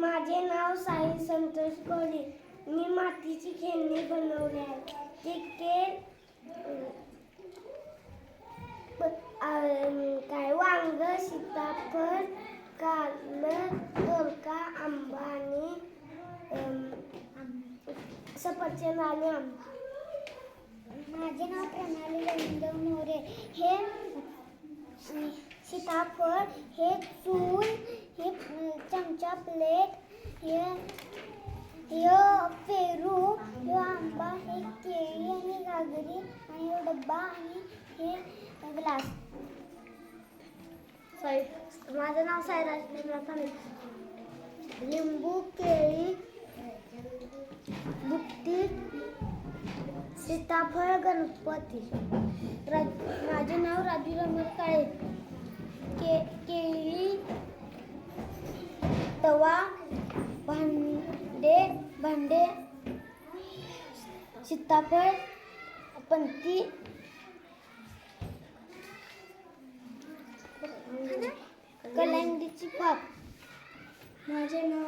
माझे नाव साई संतोष कोळी. मी मातीची खेळणी बनवली आहे. ते काय वांग, सीताफळ, कारलं, दोडका, आंबा आणि सफरचंद आणि आंबा. माझे नाव प्रणाली रवींद्र मोरे. हे सीताफळ, हे चूल, हे चमचा, प्लेट, हे पेरू, हे आंबा, हे केळी आणि गाजरी आणि हे डब्बा आणि हे ग्लास. माझं नाव साईराज. लिंबू, केळी, बुट्टी, सीताफळ, गणपती. माझे नाव राजू रमेश काळे. केळी, तवा, भांडे, सीताफळ, पंती, कलांडीची पात. माझे नाव